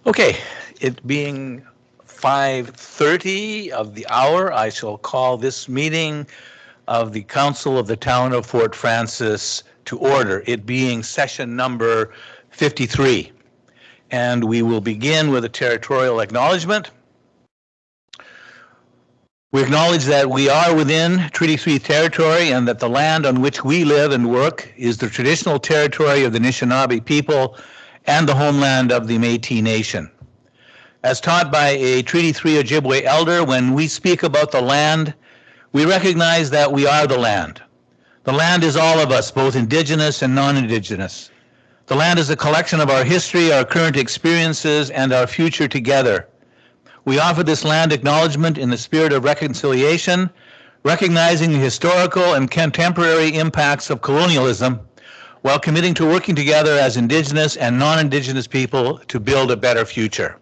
Okay, it being 5:30 of the hour, I shall call this meeting of the Council of the Town of Fort Frances to order, it being session number 53. And we will begin with a territorial acknowledgement. We acknowledge that we are within Treaty 3 territory and that the land on which we live and work is the traditional territory of the Anishinaabe people and the homeland of the Métis Nation. As taught by a Treaty 3 Ojibwe elder, when we speak about the land, we recognize that we are the land. The land is all of us, both Indigenous and non-Indigenous. The land is a collection of our history, our current experiences, and our future together. We offer this land acknowledgement in the spirit of reconciliation, recognizing the historical and contemporary impacts of colonialism, while committing to working together as Indigenous and non-Indigenous people to build a better future.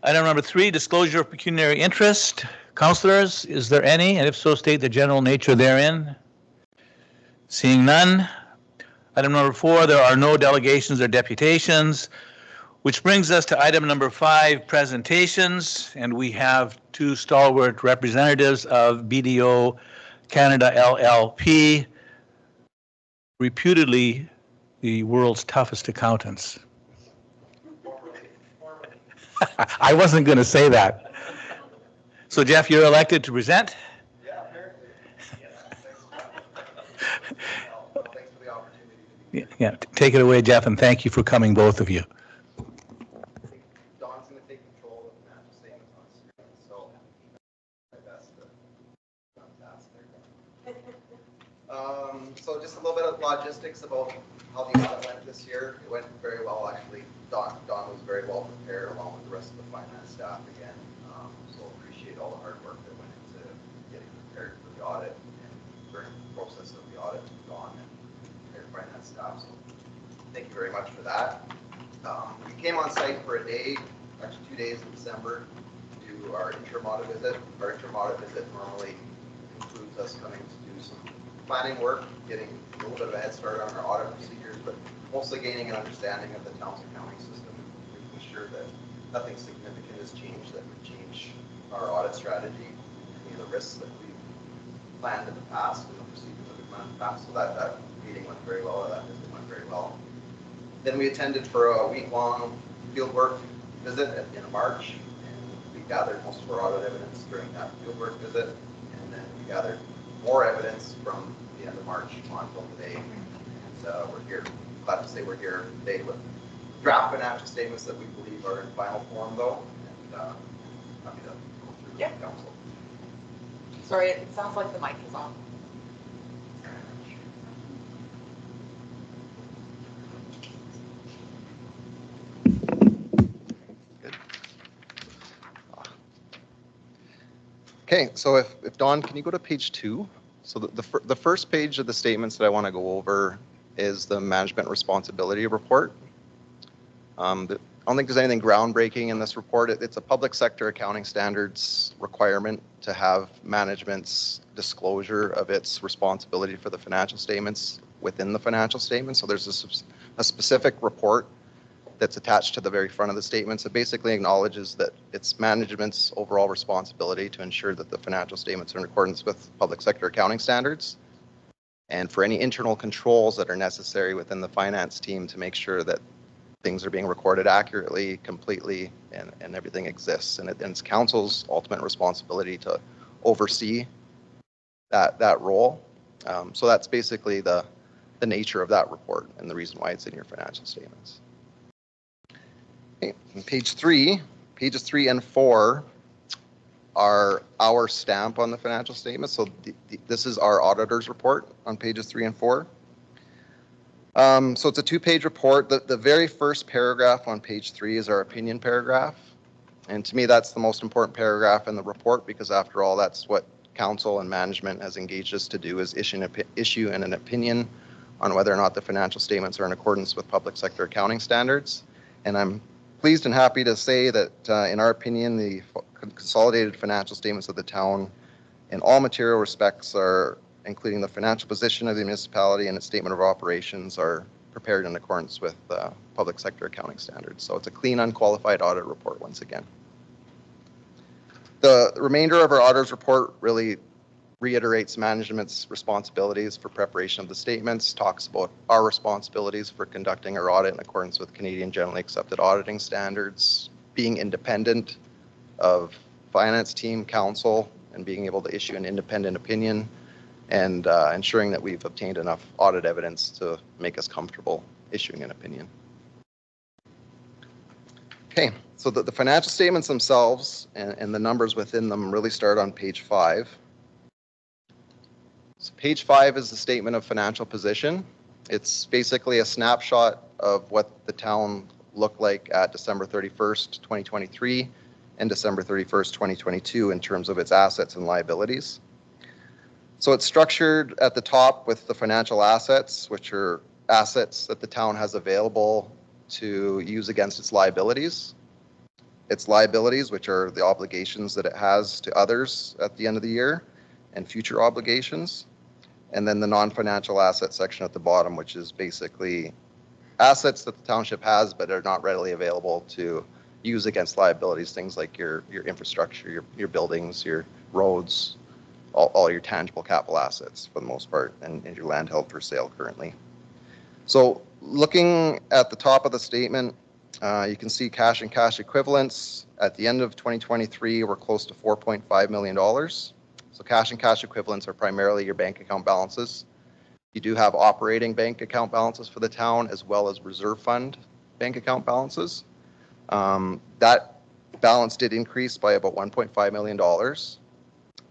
Item number 3, disclosure of pecuniary interest. Councillors, is there any? And if so, state the general nature therein. Seeing none. Item number 4, there are no delegations or deputations, which brings us to item number 5, presentations. And we have 2 stalwart representatives of BDO Canada LLP, reputedly the world's toughest accountants. I wasn't going to say that. So, Jeff, you're elected to present? Yeah, apparently. Thanks for the opportunity. Yeah, take it away, Jeff, and thank you for coming, both of you. Don's going to take control of the financial statements on the screen, so my best to task there. So just a little bit of logistics about how the audit went this year. It went very well, actually. Don was very well prepared, along with the rest of the finance staff again. So appreciate all the hard work that went into getting prepared for the audit and during the process of the audit to Don and their finance staff. So thank you very much for that. We came on site for a day, actually 2 days in December, to do our interim audit visit. Our interim audit visit normally includes us coming to do some planning work, getting a little bit of a head start on our audit procedures, but mostly gaining an understanding of the town's accounting system, making sure that nothing significant has changed that would change our audit strategy, any of the risks that we've planned in the past and the procedures that we've planned in the past. So that meeting went very well, that visit went very well. Then we attended for a week-long fieldwork visit at the end of March, and we gathered most of our audit evidence during that fieldwork visit, and then we gathered more evidence from the end of March on until today. And we're here, glad to say we're here today with draft financial statements that we believe are in final form, though, and happy to go through with the council. Sorry, it sounds like the mic is on. Good. Okay, so if Don, can you go to page 2? So the first page of the statements that I want to go over is the management responsibility report. I don't think there's anything groundbreaking in this report. It's a public sector accounting standards requirement to have management's disclosure of its responsibility for the financial statements within the financial statements. So there's a specific report that's attached to the very front of the statements. It basically acknowledges that it's management's overall responsibility to ensure that the financial statements are in accordance with public sector accounting standards, and for any internal controls that are necessary within the finance team to make sure that things are being recorded accurately, completely, and everything exists. And it's council's ultimate responsibility to oversee that role. So that's basically the nature of that report and the reason why it's in your financial statements. Okay, on pages 3 and 4 are our stamp on the financial statement. So this is our auditor's report on pages 3 and 4. So it's a 2-page report. The very first paragraph on page 3 is our opinion paragraph. And to me, that's the most important paragraph in the report, because after all, that's what council and management has engaged us to do, is issue an opinion on whether or not the financial statements are in accordance with public sector accounting standards. And I'm pleased and happy to say that in our opinion, the consolidated financial statements of the town in all material respects, are including the financial position of the municipality and its statement of operations, are prepared in accordance with public sector accounting standards. So it's a clean, unqualified audit report once again. The remainder of our auditor's report really reiterates management's responsibilities for preparation of the statements, talks about our responsibilities for conducting our audit in accordance with Canadian generally accepted auditing standards, being independent of finance team, council, and being able to issue an independent opinion, and ensuring that we've obtained enough audit evidence to make us comfortable issuing an opinion. Okay, so the financial statements themselves and the numbers within them really start on page 5. So page 5 is the statement of financial position. It's basically a snapshot of what the town looked like at December 31st, 2023 and December 31st, 2022 in terms of its assets and liabilities. So it's structured at the top with the financial assets, which are assets that the town has available to use against its liabilities. Its liabilities, which are the obligations that it has to others at the end of the year and future obligations. And then the non-financial asset section at the bottom, which is basically assets that the township has but are not readily available to use against liabilities, things like your infrastructure, your buildings, your roads, all your tangible capital assets for the most part, and your land held for sale currently. So looking at the top of the statement, you can see cash and cash equivalents. At the end of 2023, we're close to $4.5 million. So cash and cash equivalents are primarily your bank account balances. You do have operating bank account balances for the town as well as reserve fund bank account balances. That balance did increase by about $1.5 million.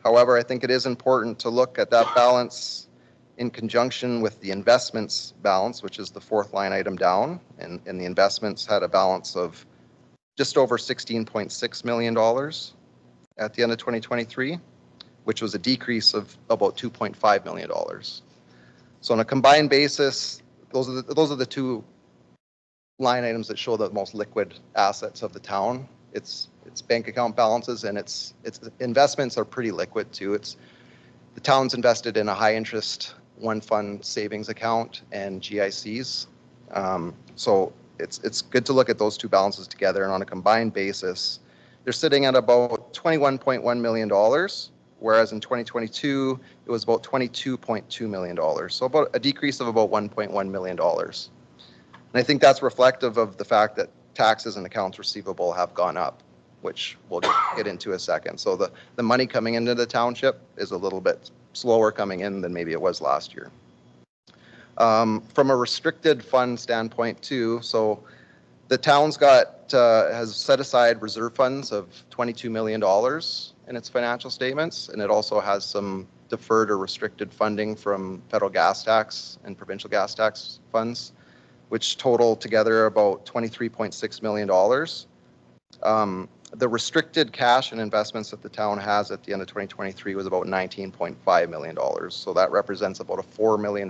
However, I think it is important to look at that balance in conjunction with the investments balance, which is the fourth line item down. And the investments had a balance of just over $16.6 million at the end of 2023, which was a decrease of about $2.5 million. So on a combined basis, those are the two line items that show the most liquid assets of the town. Its bank account balances and its investments are pretty liquid too. The town's invested in a high interest one fund savings account and GICs. So it's good to look at those two balances together, and on a combined basis, they're sitting at about $21.1 million, whereas in 2022, it was about $22.2 million. So about a decrease of about $1.1 million. And I think that's reflective of the fact that taxes and accounts receivable have gone up, which we'll get into a second. So the money coming into the township is a little bit slower coming in than maybe it was last year. From a restricted fund standpoint too, so the town's has set aside reserve funds of $22 million in its financial statements, and it also has some deferred or restricted funding from federal gas tax and provincial gas tax funds, which total together about $23.6 million. The restricted cash and investments that the town has at the end of 2023 was about $19.5 million. So that represents about a $4 million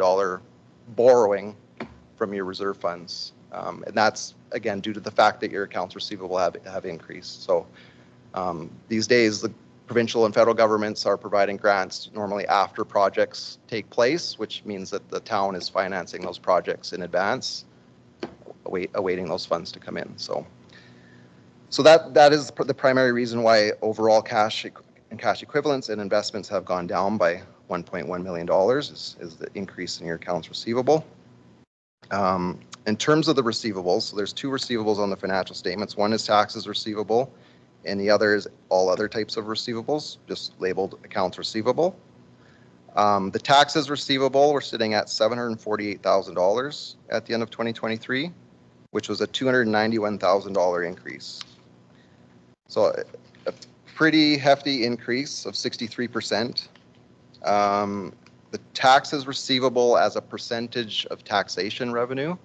borrowing from your reserve funds. And that's, again, due to the fact that your accounts receivable have increased. So these days, the provincial and federal governments are providing grants normally after projects take place, which means that the town is financing those projects in advance, awaiting those funds to come in. So that is the primary reason why overall cash and cash equivalents and investments have gone down by $1.1 million is the increase in your accounts receivable. In terms of the receivables, so there's two receivables on the financial statements. One is taxes receivable, and the other is all other types of receivables, just labeled accounts receivable. The taxes receivable were sitting at $748,000 at the end of 2023, which was a $291,000 increase. So a pretty hefty increase of 63%. The taxes receivable as a percentage of taxation revenue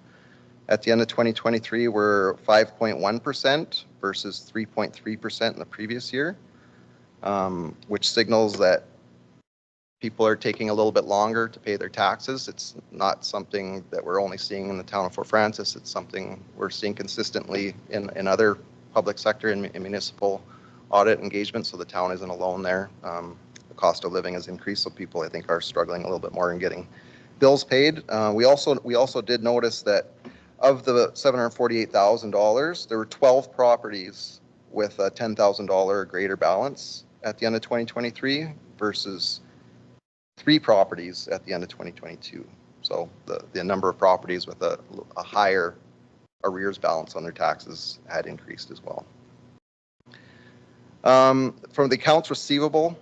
at the end of 2023 were 5.1% versus 3.3% in the previous year, which signals that people are taking a little bit longer to pay their taxes. It's not something that we're only seeing in the town of Fort Frances. It's something we're seeing consistently in other public sector and municipal audit engagement, so the town isn't alone there. The cost of living has increased, so people, I think, are struggling a little bit more in getting bills paid. We also did notice that of the $748,000, there were 12 properties with a $10,000 or greater balance at the end of 2023 versus 3 properties at the end of 2022. So the number of properties with a higher arrears balance on their taxes had increased as well. From the accounts receivable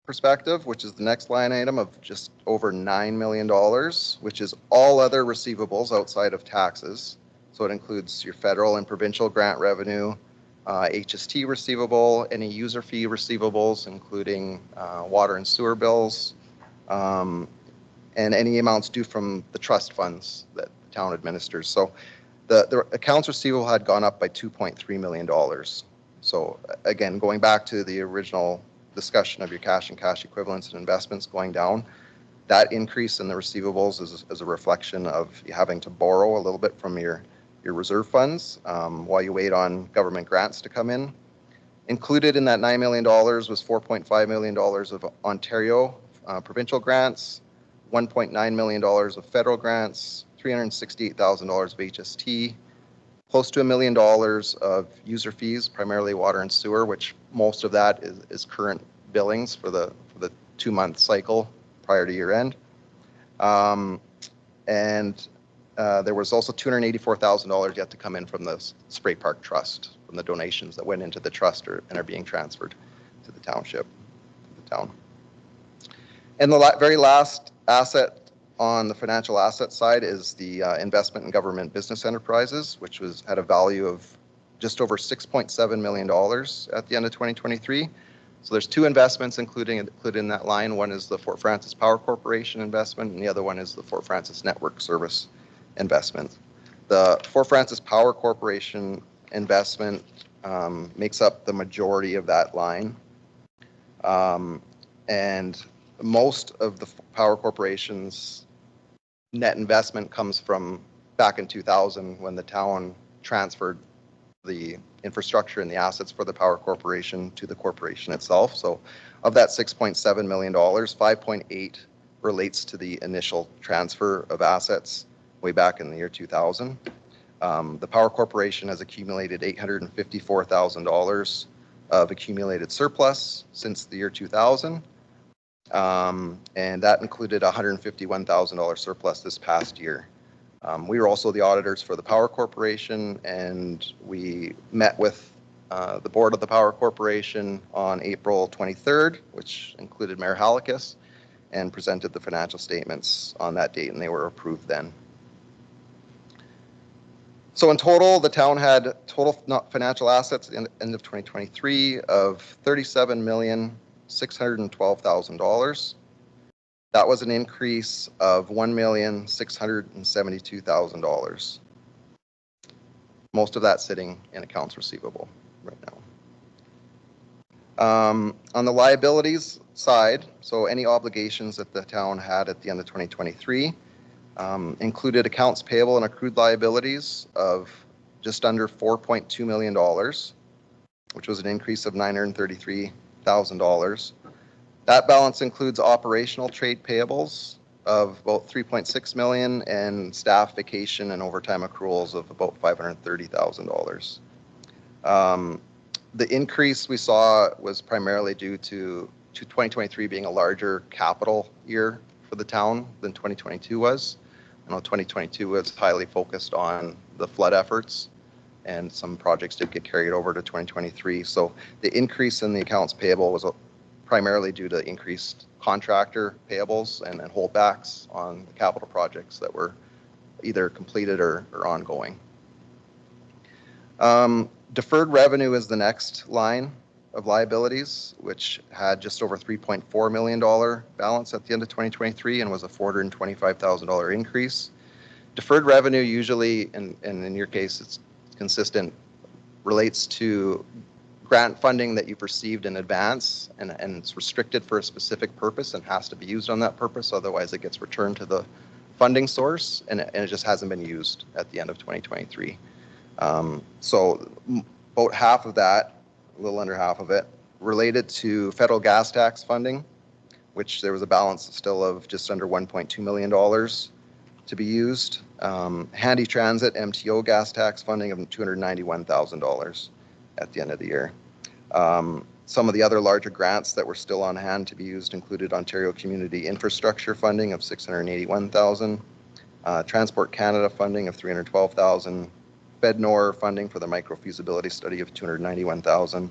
perspective, which is the next line item of just over $9 million, which is all other receivables outside of taxes. So it includes your federal and provincial grant revenue, HST receivable, any user fee receivables, including water and sewer bills, and any amounts due from the trust funds that the town administers. So the accounts receivable had gone up by $2.3 million. So again, going back to the original discussion of your cash and cash equivalents and investments going down, that increase in the receivables is a reflection of you having to borrow a little bit from your reserve funds while you wait on government grants to come in. Included in that $9 million was $4.5 million of Ontario provincial grants, $1.9 million of federal grants, $368,000 of HST, close to $1 million of user fees, primarily water and sewer, which most of that is current billings for the 2-month cycle prior to year end. And there was also $284,000 yet to come in from the Spray Park Trust, from the donations that went into the trust and are being transferred to the township, to the town. And the very last asset on the financial asset side is the investment in government business enterprises, which had a value of just over $6.7 million at the end of 2023. So there's 2 investments included in that line. One is the Fort Frances Power Corporation investment, and the other one is the Fort Frances Network Service investment. The Fort Frances Power Corporation investment makes up the majority of that line. And most of the Power Corporation's net investment comes from back in 2000 when the town transferred the infrastructure and the assets for the Power Corporation to the corporation itself. So of that $6.7 million, 5.8 relates to the initial transfer of assets way back in the year 2000. The Power Corporation has accumulated $854,000 of accumulated surplus since the year 2000. And that included $151,000 surplus this past year. We were also the auditors for the Power Corporation, and we met with the board of the Power Corporation on April 23rd, which included Mayor Halikas, and presented the financial statements on that date, and they were approved then. So in total, the town had total financial assets at the end of 2023 of $37,612,000. That was an increase of $1,672,000. Most of that sitting in accounts receivable right now. On the liabilities side, so any obligations that the town had at the end of 2023 included accounts payable and accrued liabilities of just under $4.2 million, which was an increase of $933,000. That balance includes operational trade payables of about $3.6 million and staff vacation and overtime accruals of about $530,000. The increase we saw was primarily due to 2023 being a larger capital year for the town than 2022 was. I know 2022 was highly focused on the flood efforts, and some projects did get carried over to 2023. So the increase in the accounts payable was primarily due to increased contractor payables and holdbacks on the capital projects that were either completed or ongoing. Deferred revenue is the next line of liabilities, which had just over $3.4 million balance at the end of 2023 and was a $425,000 increase. Deferred revenue usually, and in your case it's consistent, relates to grant funding that you've received in advance, and it's restricted for a specific purpose and has to be used on that purpose, otherwise it gets returned to the funding source, and it just hasn't been used at the end of 2023. So about half of that, a little under half of it, related to federal gas tax funding which there was a balance still of just under $1.2 million to be used. Handy Transit MTO gas tax funding of $291,000 at the end of the year. Some of the other larger grants that were still on hand to be used included Ontario Community Infrastructure funding of $681,000, Transport Canada funding of $312,000, FedNor funding for the micro-feasibility study of $291,000,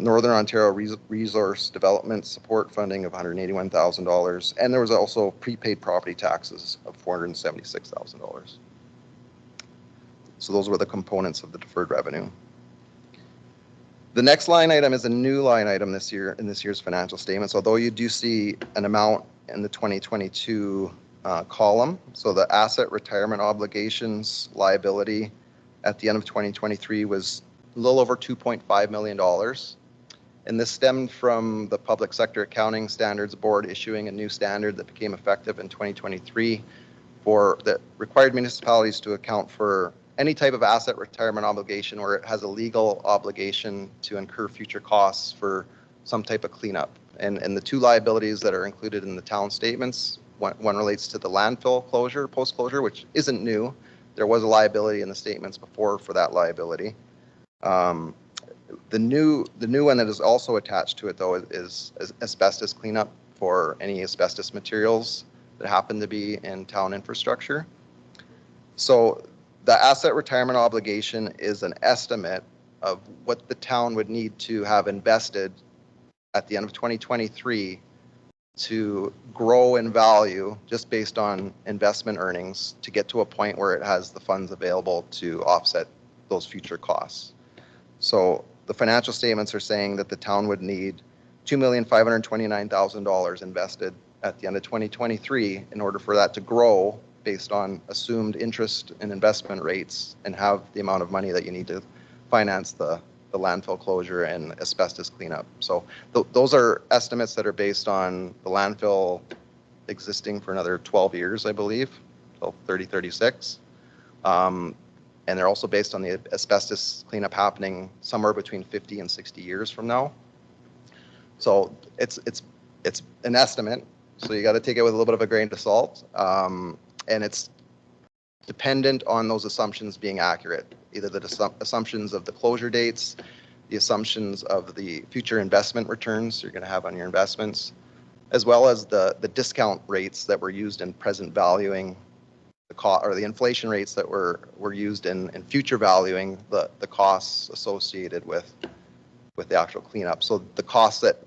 Northern Ontario Resource Development Support funding of $181,000, and there was also prepaid property taxes of $476,000. So those were the components of the deferred revenue. The next line item is a new line item this year in this year's financial statements, although you do see an amount in the 2022 column. So the asset retirement obligations liability at the end of 2023 was a little over $2.5 million. And this stemmed from the Public Sector Accounting Standards Board issuing a new standard that became effective in 2023 that required municipalities to account for any type of asset retirement obligation where it has a legal obligation to incur future costs for some type of cleanup. And the two liabilities that are included in the town statements, one relates to the landfill closure, post-closure, which isn't new. There was a liability in the statements before for that liability. The new one that is also attached to it, though, is asbestos cleanup for any asbestos materials that happen to be in town infrastructure. So the asset retirement obligation is an estimate of what the town would need to have invested at the end of 2023 to grow in value just based on investment earnings to get to a point where it has the funds available to offset those future costs. So the financial statements are saying that the town would need $2,529,000 invested at the end of 2023 in order for that to grow based on assumed interest and investment rates and have the amount of money that you need to finance the landfill closure and asbestos cleanup. So those are estimates that are based on the landfill existing for another 12 years, I believe, till 3036. And they're also based on the asbestos cleanup happening somewhere between 50 and 60 years from now. So it's an estimate, so you got to take it with a little bit of a grain of salt. And it's dependent on those assumptions being accurate, either the assumptions of the closure dates, the assumptions of the future investment returns you're going to have on your investments, as well as the discount rates that were used in present valuing the cost, or the inflation rates that were used in future valuing the costs associated with the actual cleanup. So the costs that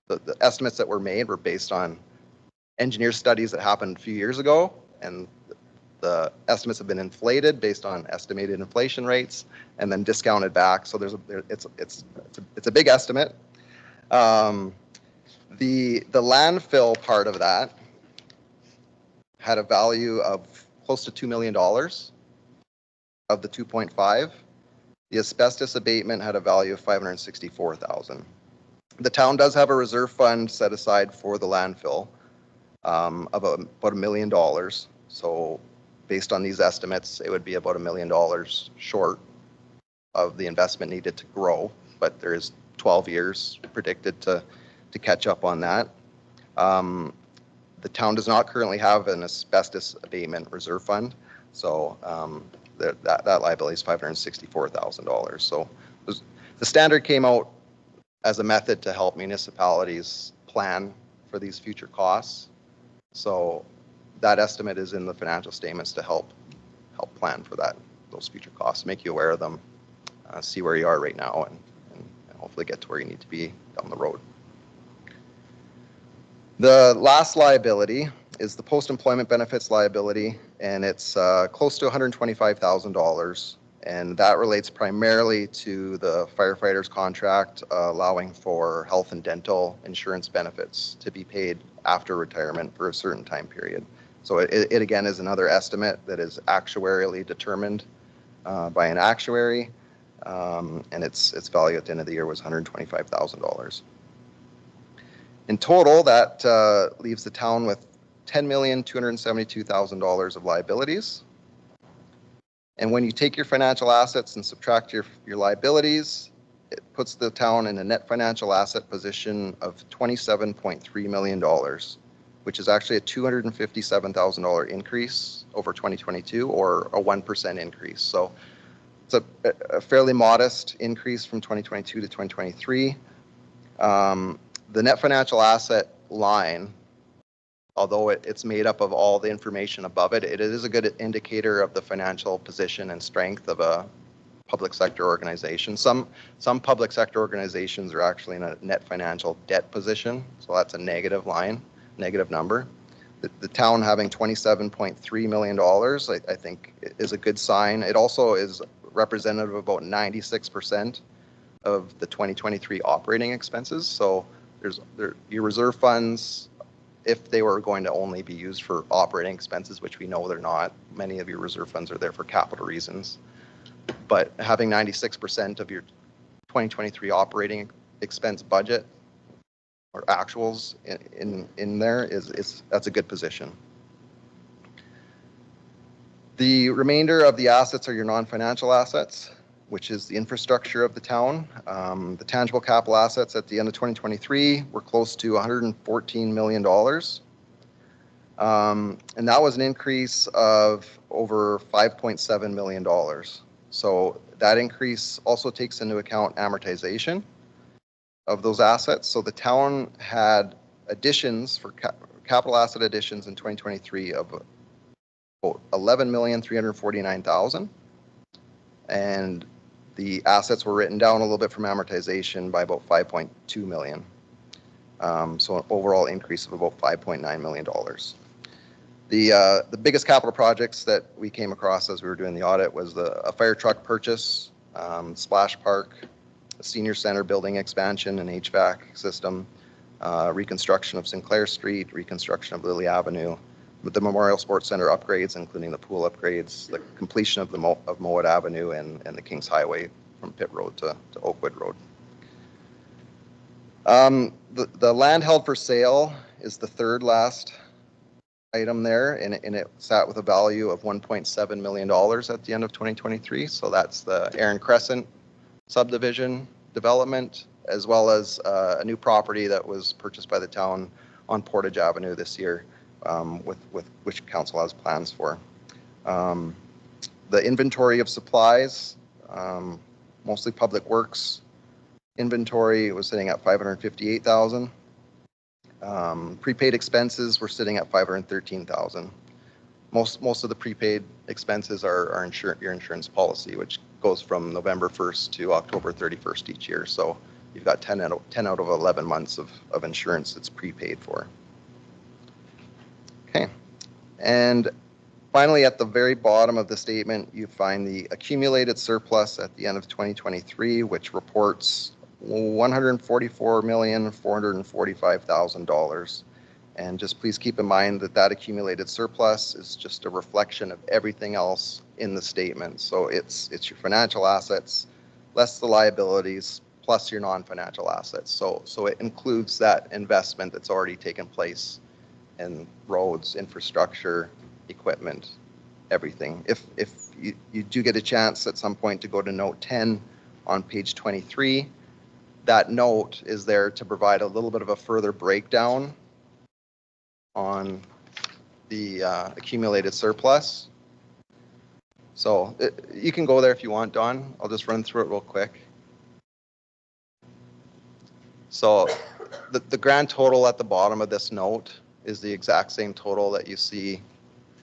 the estimates that were made were based on engineer studies that happened a few years ago, and the estimates have been inflated based on estimated inflation rates and then discounted back. So it's a big estimate. The landfill part of that had a value of close to $2 million of the 2.5. The asbestos abatement had a value of $564,000. The town does have a reserve fund set aside for the landfill of about $1 million. So based on these estimates, it would be about $1 million short of the investment needed to grow, but there is 12 years predicted to catch up on that. The town does not currently have an asbestos abatement reserve fund, so that liability is $564,000. So the standard came out as a method to help municipalities plan for these future costs. So that estimate is in the financial statements to help plan for those future costs, make you aware of them, see where you are right now, and hopefully get to where you need to be down the road. The last liability is the post-employment benefits liability, and it's close to $125,000, and that relates primarily to the firefighters contract allowing for health and dental insurance benefits to be paid after retirement for a certain time period. So it again is another estimate that is actuarially determined by an actuary, and its value at the end of the year was $125,000. In total, that leaves the town with $10,272,000 of liabilities. And when you take your financial assets and subtract your liabilities, it puts the town in a net financial asset position of $27.3 million, which is actually a $257,000 increase over 2022, or a 1% increase. So it's a fairly modest increase from 2022 to 2023. The net financial asset line, although it's made up of all the information above it, it is a good indicator of the financial position and strength of a public sector organization. Some public sector organizations are actually in a net financial debt position, so that's a negative line, negative number. The town having $27.3 million, I think, is a good sign. It also is representative of about 96% of the 2023 operating expenses. So your reserve funds, if they were going to only be used for operating expenses, which we know they're not, many of your reserve funds are there for capital reasons. But having 96% of your 2023 operating expense budget or actuals in there that's a good position. The remainder of the assets are your non-financial assets, which is the infrastructure of the town. The tangible capital assets at the end of 2023 were close to $114 million. And that was an increase of over $5.7 million. So that increase also takes into account amortization of those assets. So the town had additions for capital asset additions in 2023 of about $11,349,000, and the assets were written down a little bit from amortization by about $5.2 million. So an overall increase of about $5.9 million. The biggest capital projects that we came across as we were doing the audit was a fire truck purchase, splash park, a senior center building expansion and HVAC system, reconstruction of Sinclair Street, reconstruction of Lily Avenue, with the Memorial Sports Center upgrades, including the pool upgrades, the completion of of Mowat Avenue and the Kings Highway from Pitt Road to Oakwood Road. The land held for sale is the third last item there, and it sat with a value of $1.7 million at the end of 2023. So that's the Aaron Crescent subdivision development, as well as a new property that was purchased by the town on Portage Avenue this year, with which council has plans for. The inventory of supplies, mostly public works inventory, was sitting at $558,000. Prepaid expenses were sitting at $513,000. Most of the prepaid expenses are your insurance policy, which goes from November 1st to October 31st each year. So you've got 10 out of 11 months of insurance that's prepaid for. Okay. And finally, at the very bottom of the statement, you find the accumulated surplus at the end of 2023, which reports $144,445,000. And just please keep in mind that accumulated surplus is just a reflection of everything else in the statement. So it's your financial assets, less the liabilities, plus your non-financial assets. So it includes that investment that's already taken place in roads, infrastructure, equipment, everything. If you do get a chance at some point to go to note 10 on page 23, that note is there to provide a little bit of a further breakdown on the accumulated surplus. So you can go there if you want, Don. I'll just run through it real quick. So the grand total at the bottom of this note is the exact same total that you see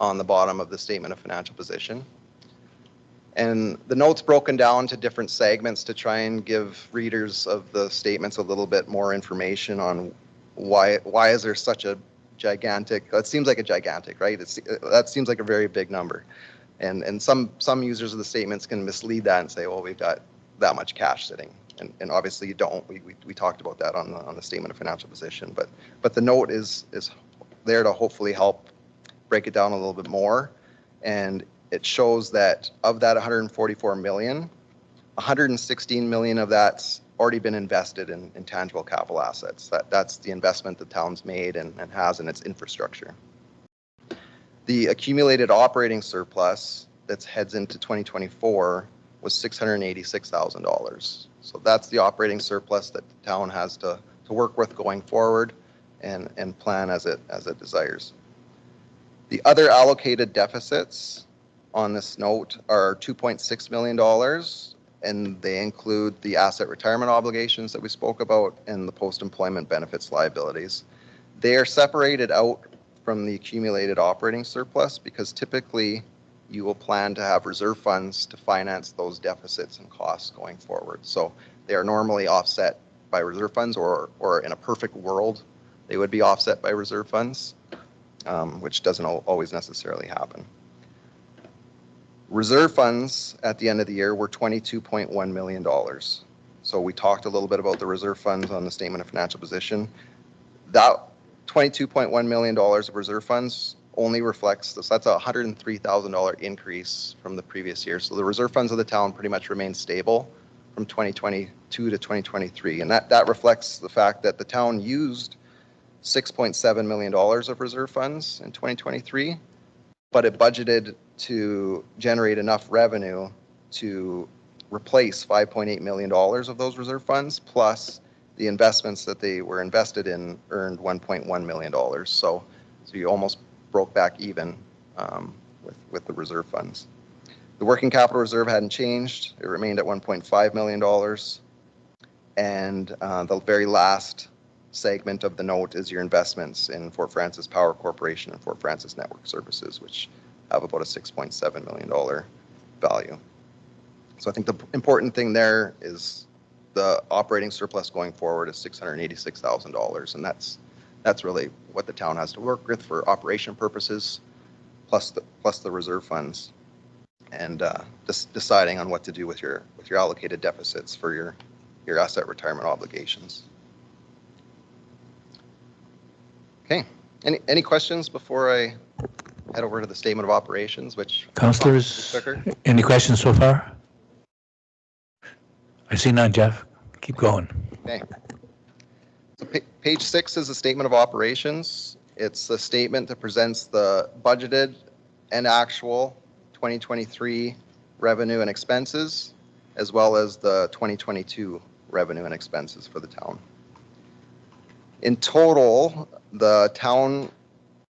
on the bottom of the statement of financial position. And the note's broken down to different segments to try and give readers of the statements a little bit more information on why is there such a gigantic, that seems like a gigantic, right? That seems like a very big number. And some users of the statements can mislead that and say, well, we've got that much cash sitting. And obviously you don't. We talked about that on the statement of financial position. But the note is there to hopefully help break it down a little bit more. And it shows that of that 144 million, 116 million of that's already been invested in tangible capital assets. That's the investment the town's made and has in its infrastructure. The accumulated operating surplus that heads into 2024 was $686,000. So that's the operating surplus that the town has to work with going forward and plan as it desires. The other allocated deficits on this note are $2.6 million, and they include the asset retirement obligations that we spoke about and the post-employment benefits liabilities. They are separated out from the accumulated operating surplus because typically you will plan to have reserve funds to finance those deficits and costs going forward. So they are normally offset by reserve funds, or in a perfect world, they would be offset by reserve funds, which doesn't always necessarily happen. Reserve funds at the end of the year were $22.1 million. So we talked a little bit about the reserve funds on the statement of financial position. That $22.1 million of reserve funds only reflects this. That's a $103,000 increase from the previous year. So the reserve funds of the town pretty much remain stable from 2022 to 2023. And that reflects the fact that the town used $6.7 million of reserve funds in 2023, but it budgeted to generate enough revenue to replace $5.8 million of those reserve funds, plus the investments that they were invested in earned $1.1 million. So you almost broke back even with the reserve funds. The working capital reserve hadn't changed. It remained at $1.5 million. And the very last segment of the note is your investments in Fort Frances Power Corporation and Fort Frances Network Services, which have about a $6.7 million value. So I think the important thing there is the operating surplus going forward is $686,000, and that's really what the town has to work with for operation purposes, plus the reserve funds, and just deciding on what to do with your allocated deficits for your asset retirement obligations. Okay, any questions before I head over to the statement of operations, which Councillors, any questions so far? I see none, Jeff. Keep going. Okay. So page 6 is a statement of operations. It's a statement that presents the budgeted and actual 2023 revenue and expenses, as well as the 2022 revenue and expenses for the town. In total, the town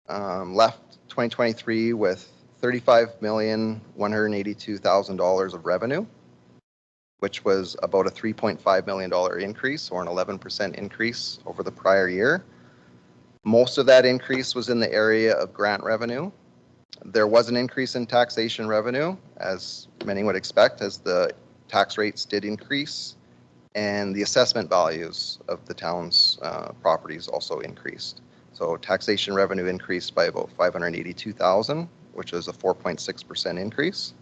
left 2023 with $35,182,000 of revenue, which was about a $3.5 million increase, or an 11% increase over the prior year. Most of that increase was in the area of grant revenue. There was an increase in taxation revenue, as many would expect, as the tax rates did increase, and the assessment values of the town's properties also increased. So taxation revenue increased by about $582,000, which is a 4.6% increase.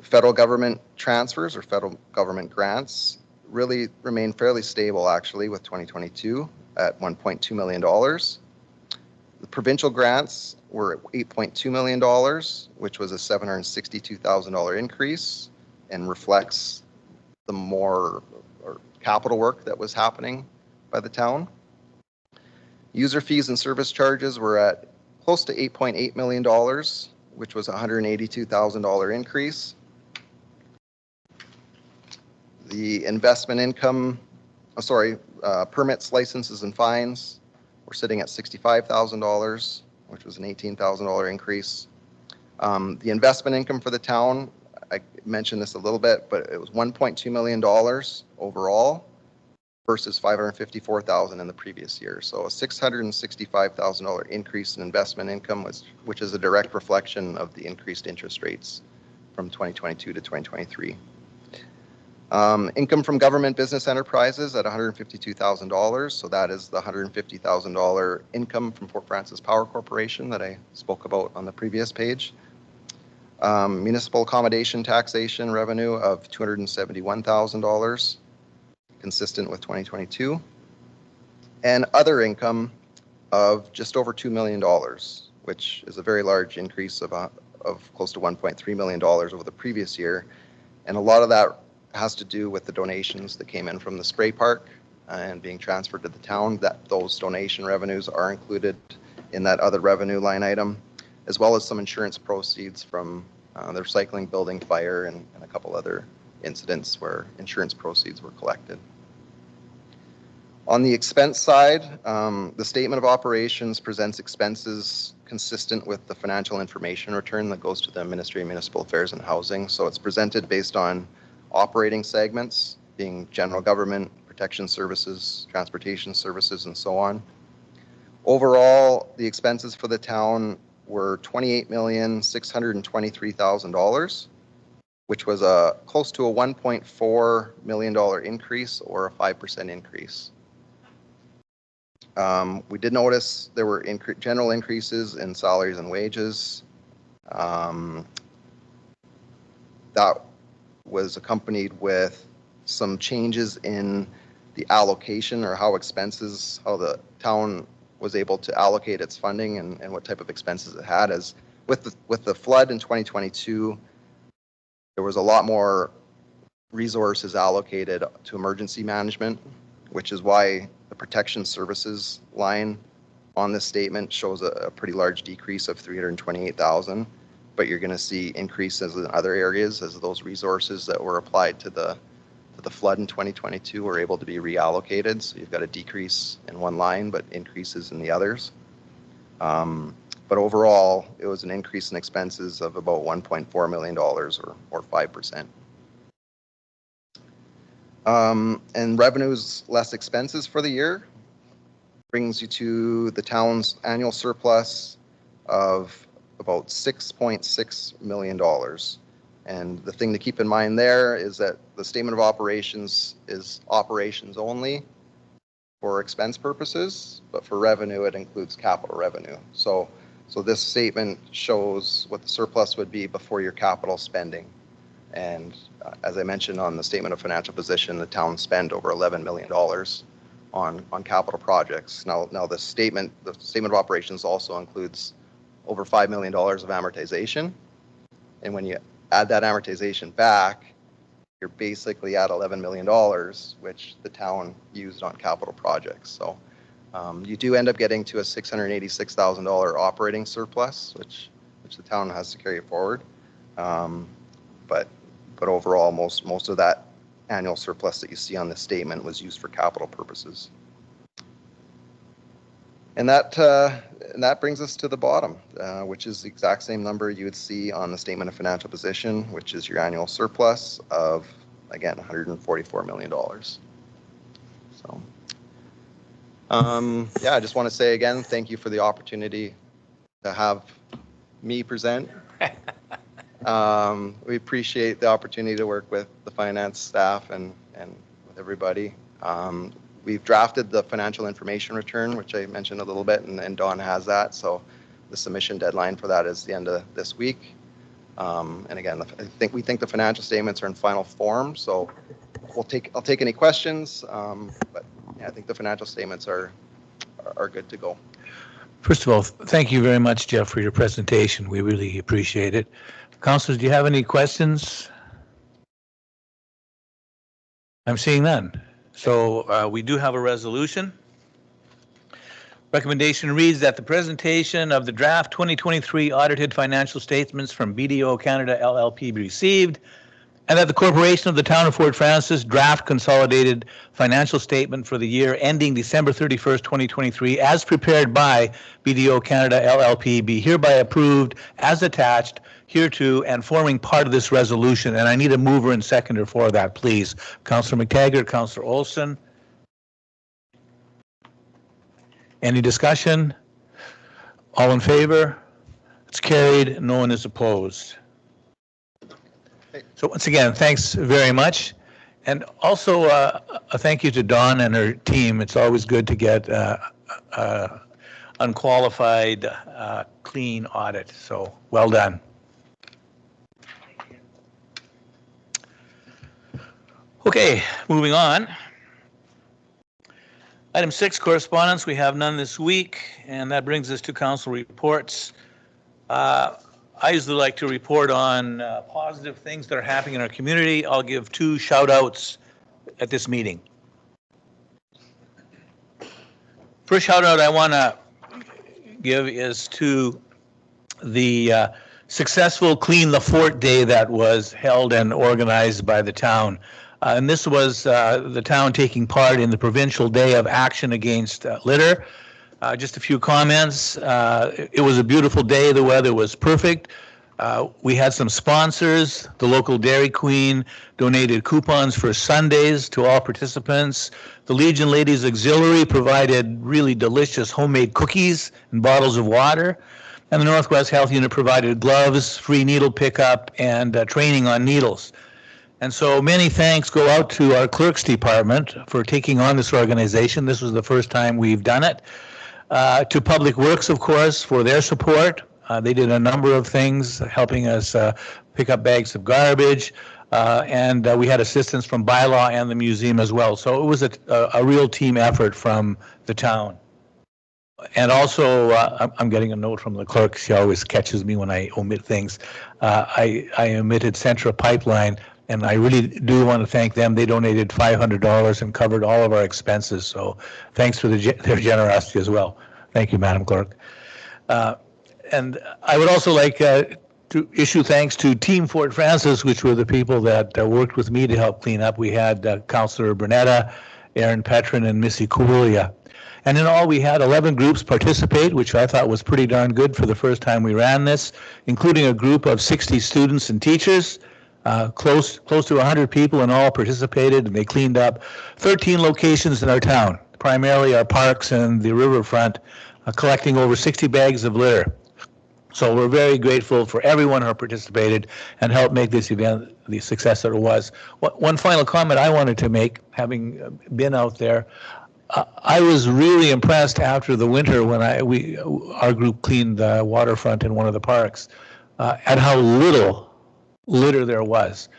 Federal government transfers, or federal government grants, really remain fairly stable actually with 2022 at $1.2 million. The provincial grants were at $8.2 million, which was a $762,000 increase, and reflects the more capital work that was happening by the town. User fees and service charges were at close to $8.8 million, which was a $182,000 increase. The investment income, permits, licenses, and fines were sitting at $65,000, which was an $18,000 increase. The investment income for the town, I mentioned this a little bit, but it was $1.2 million overall versus $554,000 in the previous year. So a $665,000 increase in investment income, which is a direct reflection of the increased interest rates from 2022 to 2023. Income from government business enterprises at $152,000. So that is the $150,000 income from Fort Frances Power Corporation that I spoke about on the previous page. Municipal accommodation taxation revenue of $271,000, consistent with 2022. And other income of just over $2 million, which is a very large increase of close to $1.3 million over the previous year. And a lot of that has to do with the donations that came in from the spray park and being transferred to the town. That those donation revenues are included in that other revenue line item, as well as some insurance proceeds from the recycling building fire and a couple other incidents where insurance proceeds were collected. On the expense side, the statement of operations presents expenses consistent with the financial information return that goes to the Ministry of Municipal Affairs and Housing. So it's presented based on operating segments, being general government, protection services, transportation services, and so on. Overall, the expenses for the town were $28,623,000, which was close to a $1.4 million increase, or a 5% increase. We did notice there were general increases in salaries and wages. That was accompanied with some changes in the allocation, or how the town was able to allocate its funding and what type of expenses it had. As with the flood in 2022, there was a lot more resources allocated to emergency management, which is why the protection services line on this statement shows a pretty large decrease of $328,000. But you're going to see increases in other areas as those resources that were applied to the flood in 2022 were able to be reallocated. So you've got a decrease in one line, but increases in the others. But overall, it was an increase in expenses of about $1.4 million, or 5%. And revenues less expenses for the year brings you to the town's annual surplus of about $6.6 million. And the thing to keep in mind there is that the statement of operations is operations only for expense purposes, but for revenue, it includes capital revenue. So this statement shows what the surplus would be before your capital spending. And as I mentioned on the statement of financial position, the town spent over $11 million on capital projects. Now the statement of operations also includes over $5 million of amortization. And when you add that amortization back, you're basically at $11 million, which the town used on capital projects. So you do end up getting to a $686,000 operating surplus, which the town has to carry forward. But overall, most of that annual surplus that you see on this statement was used for capital purposes. And that brings us to the bottom, which is the exact same number you would see on the statement of financial position, which is your annual surplus of, again, $144 million. So, yeah, I just want to say again, thank you for the opportunity to have me present. We appreciate the opportunity to work with the finance staff and with everybody. We've drafted the financial information return, which I mentioned a little bit, and Dawn has that. So the submission deadline for that is the end of this week. And again, we think the financial statements are in final form. So I'll take any questions. But yeah, I think the financial statements are good to go. First of all, thank you very much, Jeff, for your presentation. We really appreciate it. Councilors, do you have any questions? I'm seeing none. So we do have a resolution. Recommendation reads that the presentation of the draft 2023 audited financial statements from BDO Canada LLP be received, and that the Corporation of the Town of Fort Frances draft consolidated financial statement for the year ending December 31st, 2023, as prepared by BDO Canada LLP, be hereby approved as attached hereto and forming part of this resolution. And I need a mover and seconder for that, please. Councillor McTaggart, Councillor Olson. Any discussion? All in favor? It's carried. No one is opposed. So once again, thanks very much. And also a thank you to Dawn and her team. It's always good to get unqualified, clean audit. So well done. Okay, moving on. Item 6, correspondence. We have none this week, and that brings us to council reports. I usually like to report on positive things that are happening in our community. I'll give 2 shout outs at this meeting. First shout out I want to give is to the successful Clean the Fort Day that was held and organized by the town. And this was the town taking part in the Provincial Day of Action Against Litter. Just a few comments. It was a beautiful day. The weather was perfect. We had some sponsors. The local Dairy Queen donated coupons for Sundays to all participants. The Legion Ladies Auxiliary provided really delicious homemade cookies and bottles of water. And the Northwest Health Unit provided gloves, free needle pickup, and training on needles. And so many thanks go out to our clerks department for taking on this organization. This was the first time we've done it. To Public Works, of course, for their support. They did a number of things, helping us pick up bags of garbage, and we had assistance from Bylaw and the museum as well. So it was a real team effort from the town. And also, I'm getting a note from the clerk. She always catches me when I omit things. I omitted Centra Pipeline, and I really do want to thank them. They donated $500 and covered all of our expenses. So thanks for their generosity as well. Thank you, Madam Clerk. And I would also like to issue thanks to Team Fort Francis, which were the people that worked with me to help clean up. We had Councillor Bernetta, Aaron Petrin, and Missy Coolea. And in all, we had 11 groups participate, which I thought was pretty darn good for the first time we ran this, including a group of 60 students and teachers. Close to 100 people in all participated, and they cleaned up 13 locations in our town, primarily our parks and the riverfront, collecting over 60 bags of litter. So we're very grateful for everyone who participated and helped make this event the success that it was. One final comment I wanted to make, having been out there, I was really impressed after the winter when our group cleaned the waterfront in one of the parks, at how little litter there was.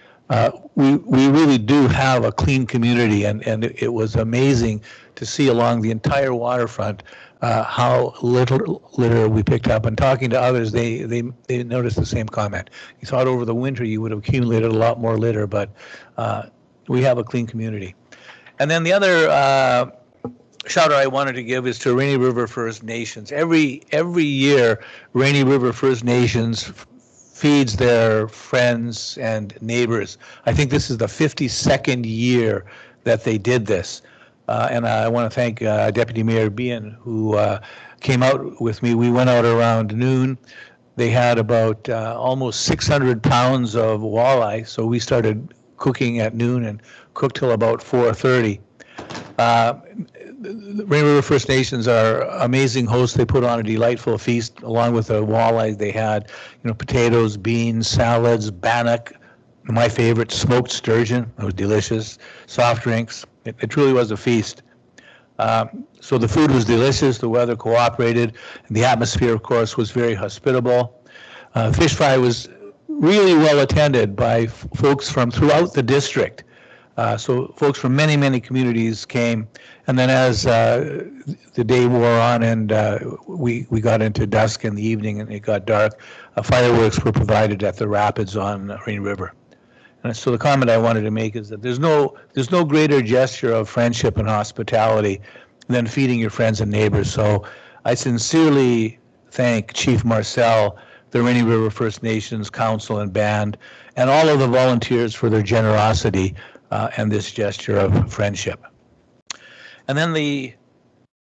We really do have a clean community, and it was amazing to see along the entire waterfront how little litter we picked up. And talking to others, they noticed the same comment. You thought over the winter you would have accumulated a lot more litter, but we have a clean community. And then the other shout out I wanted to give is to Rainy River First Nations. Every year, Rainy River First Nations feeds their friends and neighbors. I think this is the 52nd year that they did this. And I want to thank Deputy Mayor Behan, who came out with me. We went out around noon. They had about almost 600 pounds of walleye, so we started cooking at noon and cooked till about 4:30. The Rainy River First Nations are amazing hosts. They put on a delightful feast along with the walleye. They had, potatoes, beans, salads, bannock, my favorite, smoked sturgeon. It was delicious. Soft drinks. It truly was a feast. So the food was delicious. The weather cooperated. And the atmosphere, of course, was very hospitable. Fish fry was really well attended by folks from throughout the district. So folks from many, many communities came. And then as the day wore on and we got into dusk in the evening and it got dark, fireworks were provided at the rapids on Rainy River. And so the comment I wanted to make is that there's no greater gesture of friendship and hospitality than feeding your friends and neighbors. So I sincerely thank Chief Marcel, the Rainy River First Nations Council and Band, and all of the volunteers for their generosity and this gesture of friendship. And then the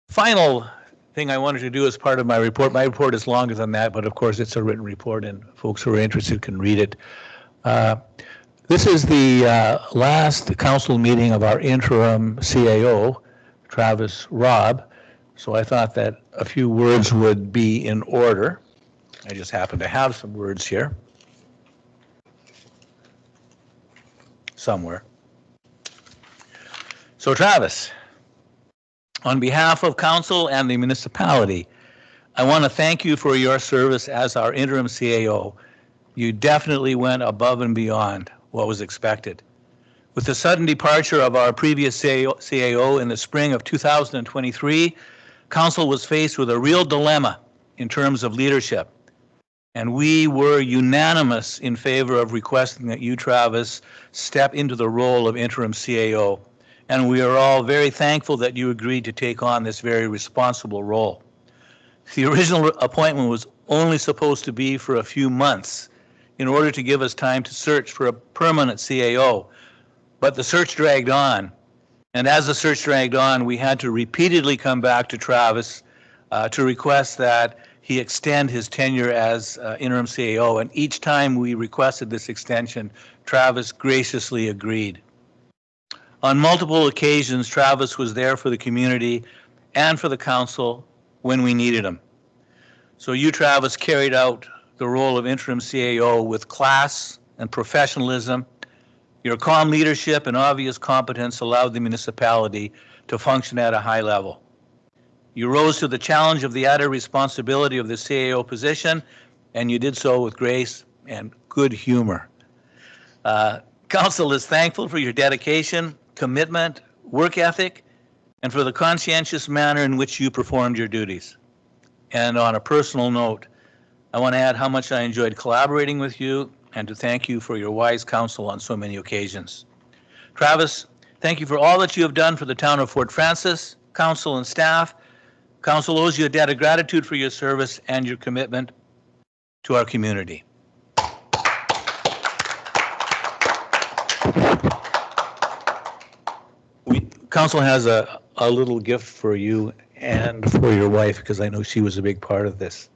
final thing I wanted to do as part of my report is longer than that, but of course it's a written report and folks who are interested can read it. This is the last council meeting of our interim CAO, Travis Robb, so I thought that a few words would be in order. I just happen to have some words here somewhere. So Travis, on behalf of council and the municipality, I want to thank you for your service as our interim CAO. You definitely went above and beyond what was expected. With the sudden departure of our previous CAO in the spring of 2023, council was faced with a real dilemma in terms of leadership. And we were unanimous in favor of requesting that you, Travis, step into the role of interim CAO. And we are all very thankful that you agreed to take on this very responsible role. The original appointment was only supposed to be for a few months in order to give us time to search for a permanent CAO. But the search dragged on. And as the search dragged on, we had to repeatedly come back to Travis to request that he extend his tenure as interim CAO. And each time we requested this extension, Travis graciously agreed. On multiple occasions, Travis was there for the community and for the council when we needed him. So you, Travis, carried out the role of interim CAO with class and professionalism. Your calm leadership and obvious competence allowed the municipality to function at a high level. You rose to the challenge of the added responsibility of the CAO position, and you did so with grace and good humor. Council is thankful for your dedication, commitment, work ethic, and for the conscientious manner in which you performed your duties. And on a personal note, I want to add how much I enjoyed collaborating with you and to thank you for your wise counsel on so many occasions. Travis, thank you for all that you have done for the town of Fort Frances, council and staff. Council owes you a debt of gratitude for your service and your commitment to our community. Council has a little gift for you and for your wife, because I know she was a big part of this.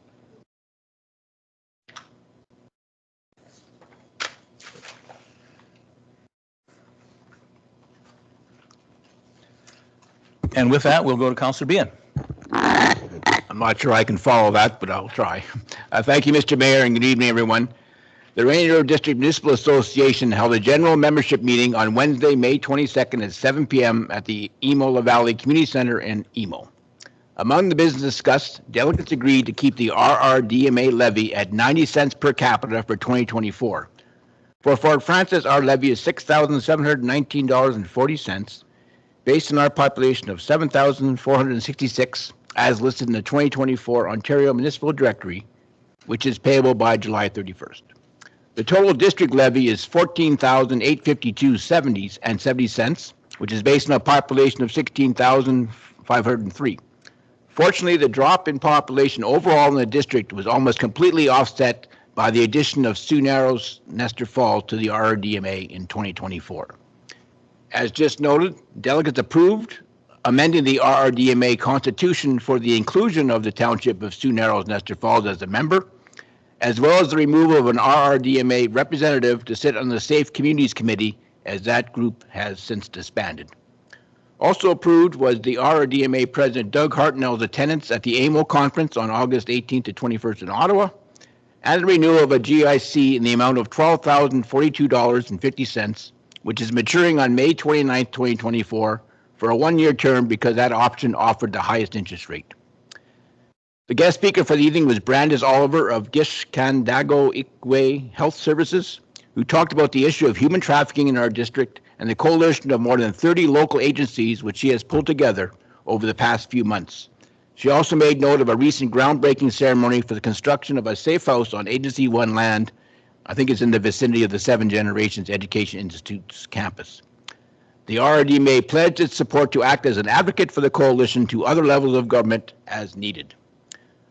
And with that, we'll go to Councillor Behan. I'm not sure I can follow that, but I'll try. Thank you, Mr. Mayor, and good evening, everyone. The Rainy District Municipal Association held a general membership meeting on Wednesday, May 22nd at 7 p.m. at the Emo Valley Community Center in Emo. Among the business discussed, delegates agreed to keep the RRDMA levy at 90 cents per capita for 2024. For Fort Frances, our levy is $6,719.40, based on our population of 7,466, as listed in the 2024 Ontario Municipal Directory, which is payable by July 31st. The total district levy is $14,852.70, which is based on a population of 16,503. Fortunately, the drop in population overall in the district was almost completely offset by the addition of Sioux Narrows, Nestor Falls to the RRDMA in 2024. As just noted, delegates approved amending the RRDMA constitution for the inclusion of the township of Sioux Narrows, Nestor Falls as a member, as well as the removal of an RRDMA representative to sit on the Safe Communities Committee, as that group has since disbanded. Also approved was the RRDMA President Doug Hartnell's attendance at the AMO conference on August 18th to 21st in Ottawa, and the renewal of a GIC in the amount of $12,042.50, which is maturing on May 29th, 2024, for a one-year term because that option offered the highest interest rate. The guest speaker for the evening was Brandis Oliver of Gishkandago Ikwe Health Services, who talked about the issue of human trafficking in our district and the coalition of more than 30 local agencies which she has pulled together over the past few months. She also made note of a recent groundbreaking ceremony for the construction of a safe house on Agency 1 land. I think it's in the vicinity of the Seven Generations Education Institute's campus. The RRDMA pledged its support to act as an advocate for the coalition to other levels of government as needed.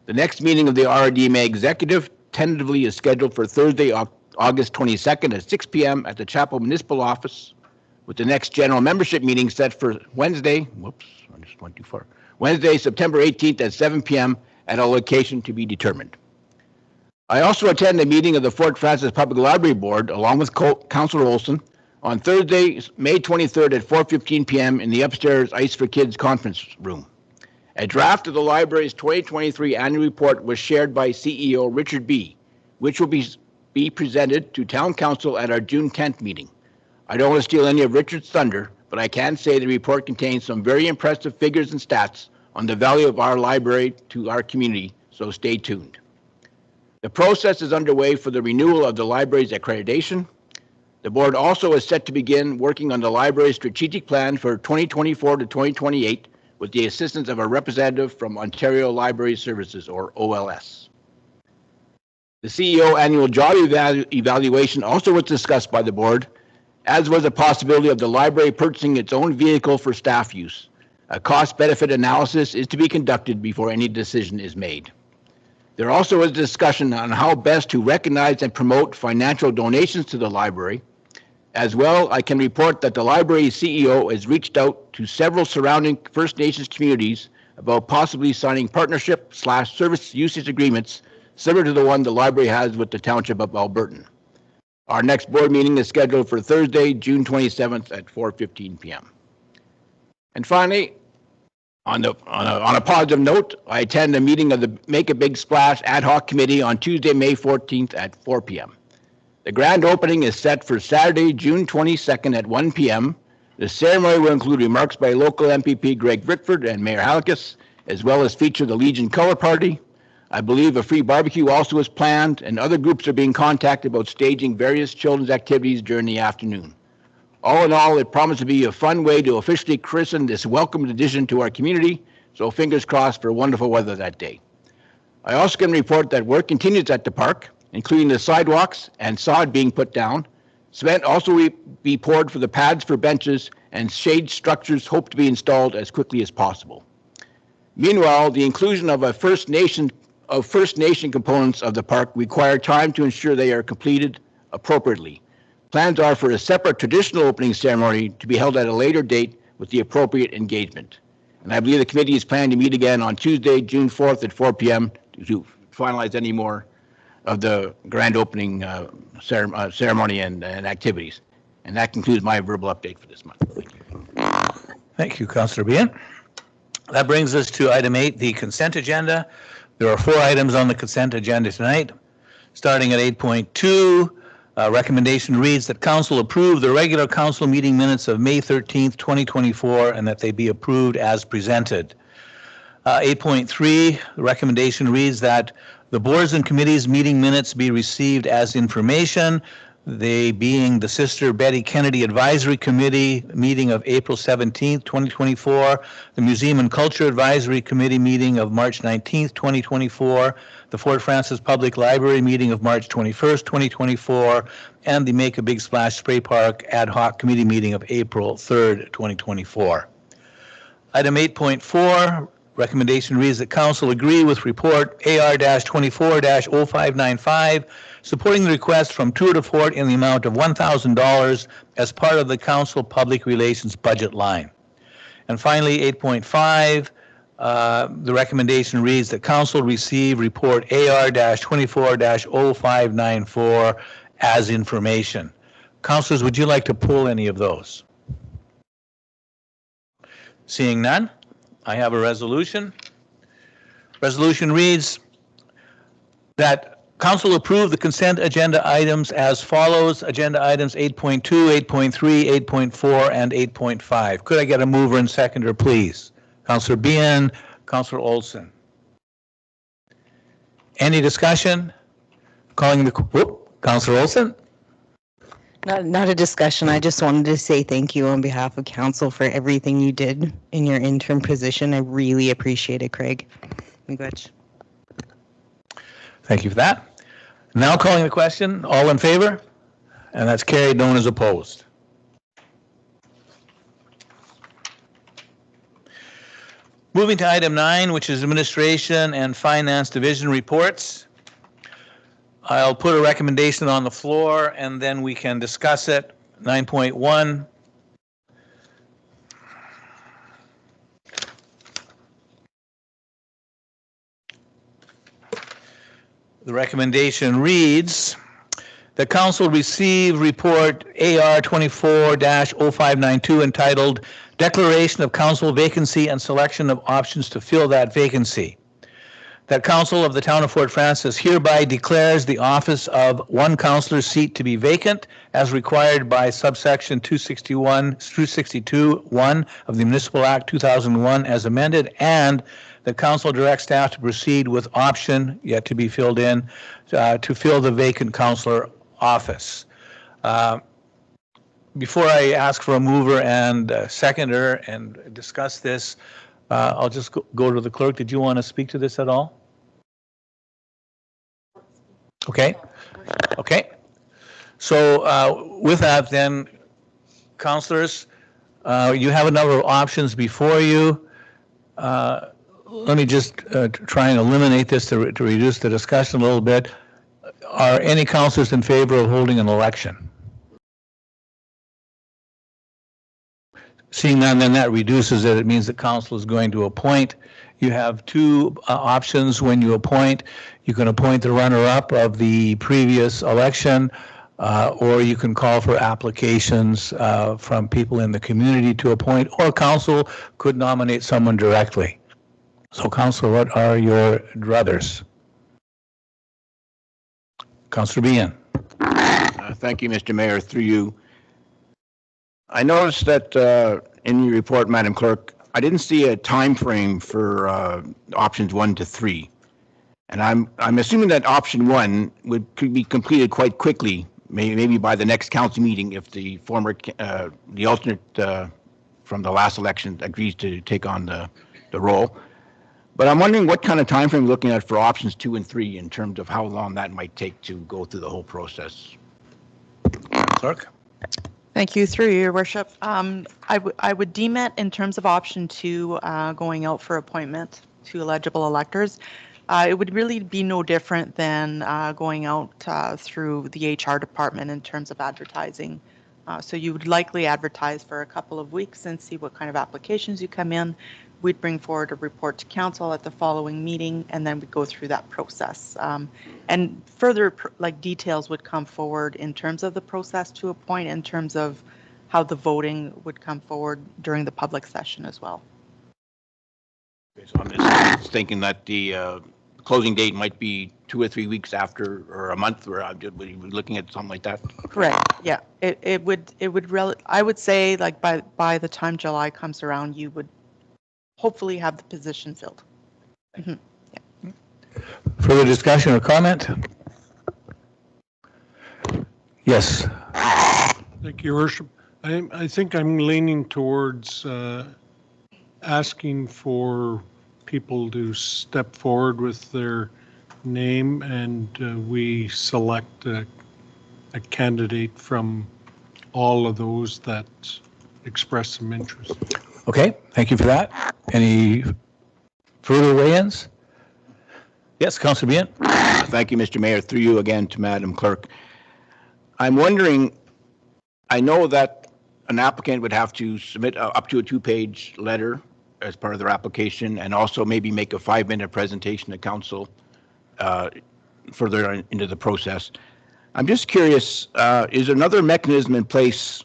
The next meeting of the RRDMA executive tentatively is scheduled for Thursday, August 22nd at 6 p.m. at the Chapel Municipal Office, with the next general membership meeting set for Wednesday, I just went too far. Wednesday, September 18th at 7 p.m. at a location to be determined. I also attend a meeting of the Fort Frances Public Library Board, along with Councillor Olson, on Thursday, May 23rd at 4:15 p.m. in the upstairs Ice for Kids conference room. A draft of the library's 2023 annual report was shared by CEO Richard B., which will be presented to Town Council at our June 10th meeting. I don't want to steal any of Richard's thunder, but I can say the report contains some very impressive figures and stats on the value of our library to our community, so stay tuned. The process is underway for the renewal of the library's accreditation. The board also is set to begin working on the library's strategic plan for 2024 to 2028 with the assistance of a representative from Ontario Library Services, or OLS. The CEO annual job evaluation also was discussed by the board, as was the possibility of the library purchasing its own vehicle for staff use. A cost-benefit analysis is to be conducted before any decision is made. There also is discussion on how best to recognize and promote financial donations to the library. As well, I can report that the library CEO has reached out to several surrounding First Nations communities about possibly signing partnership/service usage agreements similar to the one the library has with the Township of Alberton. Our next board meeting is scheduled for Thursday, June 27th at 4:15 p.m. And finally, on a positive note, I attend a meeting of the Make a Big Splash Ad Hoc Committee on Tuesday, May 14th at 4 p.m. The grand opening is set for Saturday, June 22nd at 1 p.m. The ceremony will include remarks by local MPP Greg Rickford and Mayor Halakis, as well as feature the Legion Color Party. I believe a free barbecue also is planned, and other groups are being contacted about staging various children's activities during the afternoon. All in all, it promises to be a fun way to officially christen this welcome addition to our community, so fingers crossed for wonderful weather that day. I also can report that work continues at the park, including the sidewalks and sod being put down. Cement also will be poured for the pads for benches, and shade structures hope to be installed as quickly as possible. Meanwhile, the inclusion of First Nation components of the park require time to ensure they are completed appropriately. Plans are for a separate traditional opening ceremony to be held at a later date with the appropriate engagement. And I believe the committee is planning to meet again on Tuesday, June 4th at 4 p.m. to finalize any more of the grand opening ceremony and activities. And that concludes my verbal update for this month. Thank you. Thank you, Councillor Bien. That brings us to item 8, the consent agenda. There are 4 items on the consent agenda tonight. Starting at 8.2, recommendation reads that council approve the regular council meeting minutes of May 13th, 2024, and that they be approved as presented. 8.3, the recommendation reads that the boards and committees meeting minutes be received as information, they being the Sister Betty Kennedy Advisory Committee meeting of April 17th, 2024, the Museum and Culture Advisory Committee meeting of March 19th, 2024, the Fort Francis Public Library meeting of March 21st, 2024, and the Make a Big Splash Spray Park Ad Hoc Committee meeting of April 3rd, 2024. Item 8.4, recommendation reads that council agree with report AR-24-0595, supporting the request from Tour de Fort in the amount of $1,000 as part of the council public relations budget line. And finally, 8.5, the recommendation reads that council receive report AR-24-0594 as information. Councilors, would you like to pull any of those? Seeing none, I have a resolution. Resolution reads that council approve the consent agenda items as follows. Agenda items 8.2, 8.3, 8.4, and 8.5. Could I get a mover and seconder, please? Councillor Bien, Councillor Olson. Any discussion? Calling the, Councillor Olson. Not a discussion. I just wanted to say thank you on behalf of council for everything you did in your interim position. I really appreciate it, Craig. Miigwech. Thank you for that. Now calling the question, all in favor? And that's carried, no one is opposed. Moving to item 9, which is Administration and Finance Division reports. I'll put a recommendation on the floor and then we can discuss it. 9.1. The recommendation reads, the council receive report AR 24-0592 entitled Declaration of Council Vacancy and Selection of Options to Fill that Vacancy. That council of the town of Fort Francis hereby declares the office of one councillor's seat to be vacant as required by subsection 262(1) of the Municipal Act 2001 as amended, and the council directs staff to proceed with option yet to be filled in to fill the vacant councillor office. Before I ask for a mover and a seconder and discuss this, I'll just go to the clerk. Did you want to speak to this at all? Okay. Okay. So with that then, councillors, You have a number of options before you. Let me just try and eliminate this to reduce the discussion a little bit. Are any councilors in favor of holding an election? Seeing none, then that reduces it. It means the council is going to appoint. You have two options when you appoint. You can appoint the runner-up of the previous election, or you can call for applications from people in the community to appoint, or council could nominate someone directly. So, council, what are your druthers? Councilor Bien. Thank you, Mr. Mayor. Through you, I noticed that in your report, Madam Clerk, I didn't see a time frame for options 1 to 3, and I'm assuming that option 1 could be completed quite quickly, maybe by the next council meeting if the the alternate from the last election agrees to take on the role. But I'm wondering what kind of time frame we're looking at for options 2 and 3 in terms of how long that might take to go through the whole process. Clerk. Thank you, through your worship. I would deem it in terms of option 2 going out for appointment to eligible electors. It would really be no different than going out through the HR department in terms of advertising. So you would likely advertise for a couple of weeks and see what kind of applications you come in. We'd bring forward a report to council at the following meeting, and then we'd go through that process. And further details would come forward in terms of the process to appoint, in terms of how the voting would come forward during the public session as well. So I'm just thinking that the closing date might be 2 or 3 weeks after, or a month, or we're looking at something like that. Correct. Yeah. It would I would say like by the time July comes around, you would hopefully have the position filled. Mm-hmm. Yeah. Further discussion or comment? Yes. Thank you, Your Worship. I think I'm leaning towards asking for people to step forward with their name, and we select a candidate from all of those that express some interest. Okay, thank you for that. Any further weigh-ins? Yes, Councilor Bien. Thank you, Mr. Mayor. Through you again to Madam Clerk. I'm wondering, I know that an applicant would have to submit up to a 2-page letter as part of their application, and also maybe make a 5-minute presentation to council further into the process. I'm just curious, is there another mechanism in place,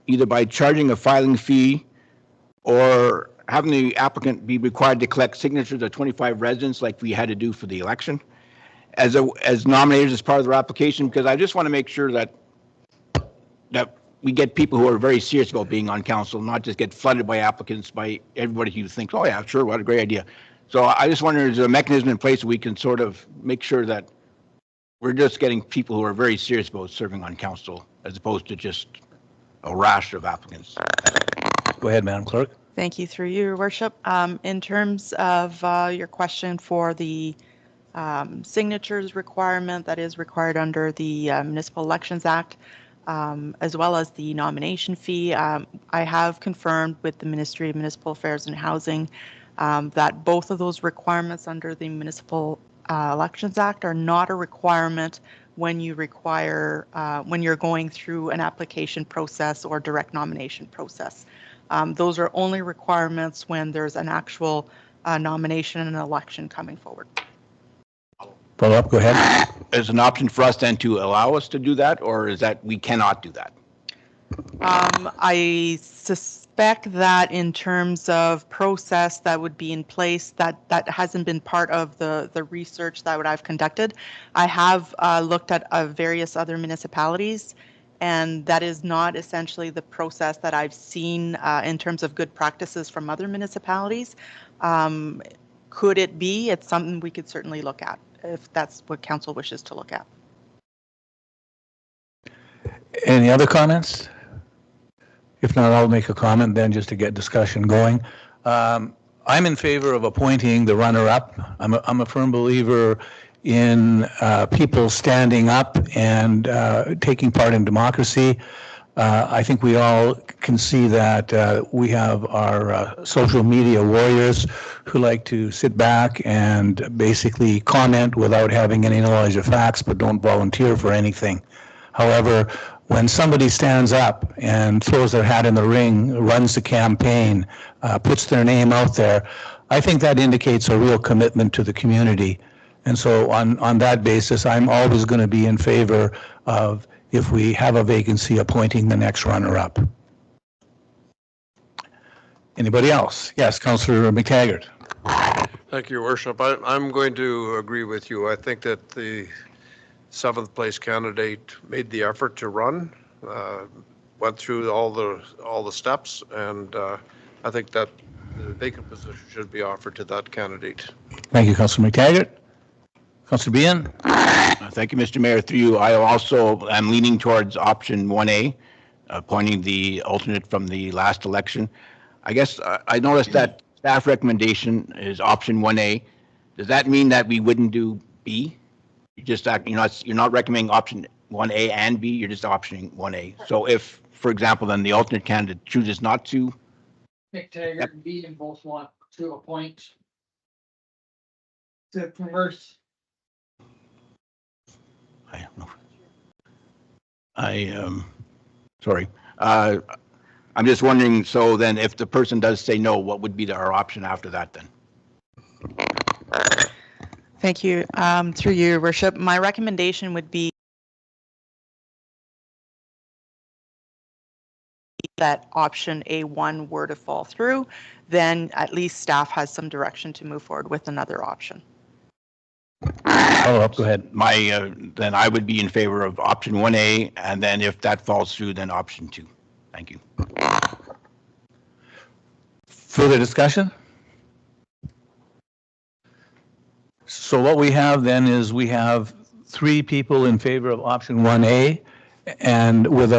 either by charging a filing fee or having the applicant be required to collect signatures of 25 residents like we had to do for the election as nominators as part of their application? Because I just want to make sure that we get people who are very serious about being on council, not just get flooded by applicants, by everybody who thinks, oh yeah, sure, what a great idea. So I just wonder, is there a mechanism in place that we can sort of make sure that we're just getting people who are very serious about serving on council as opposed to just a rash of applicants? Go ahead, Madam Clerk. Thank you, through you, Your Worship. In terms of your question for the signatures requirement that is required under the Municipal Elections Act, as well as the nomination fee, I have confirmed with the Ministry of Municipal Affairs and Housing that both of those requirements under the Municipal Elections Act are not a requirement when you require, when you're going through an application process or direct nomination process. Those are only requirements when there's an actual nomination and an election coming forward. Follow up, go ahead. Is an option for us then to allow us to do that, or is that we cannot do that? I suspect that in terms of process that would be in place, that hasn't been part of the research that I've conducted. I have looked at various other municipalities, and that is not essentially the process that I've seen in terms of good practices from other municipalities. Could it be? It's something we could certainly look at if that's what council wishes to look at. Any other comments? If not, I'll make a comment then just to get discussion going. I'm in favor of appointing the runner-up. I'm a firm believer in people standing up and taking part in democracy. I think we all can see that we have our social media warriors who like to sit back and basically comment without having any knowledge of facts, but don't volunteer for anything. However, when somebody stands up and throws their hat in the ring, runs the campaign, puts their name out there, I think that indicates a real commitment to the community. And so on that basis, I'm always going to be in favor of, if we have a vacancy, appointing the next runner-up. Anybody else? Yes, Councillor McTaggart. Thank you, Your Worship. I'm going to agree with you. I think that the 7th place candidate made the effort to run, went through all the steps, and I think that the vacant position should be offered to that candidate. Thank you, Councillor McTaggart. Councillor Behan. Thank you, Mr. Mayor. Through you, I also am leaning towards option 1A, appointing the alternate from the last election. I guess I noticed that staff recommendation is option 1A. Does that mean that we wouldn't do B? You're not recommending option 1A and B, you're just optioning 1A. So if, for example, then the alternate candidate chooses not to. McTaggart and Bean both want to appoint to converse. I don't know. Sorry. I'm just wondering, so then if the person does say no, what would be our option after that then? Thank you. Through you, Your Worship, my recommendation would be that option A1 were to fall through, then at least staff has some direction to move forward with another option. Follow up, go ahead. Then I would be in favor of option 1A, and then if that falls through, then option 2. Thank you. Further discussion? So what we have then is we have 3 people in favor of option 1A, and with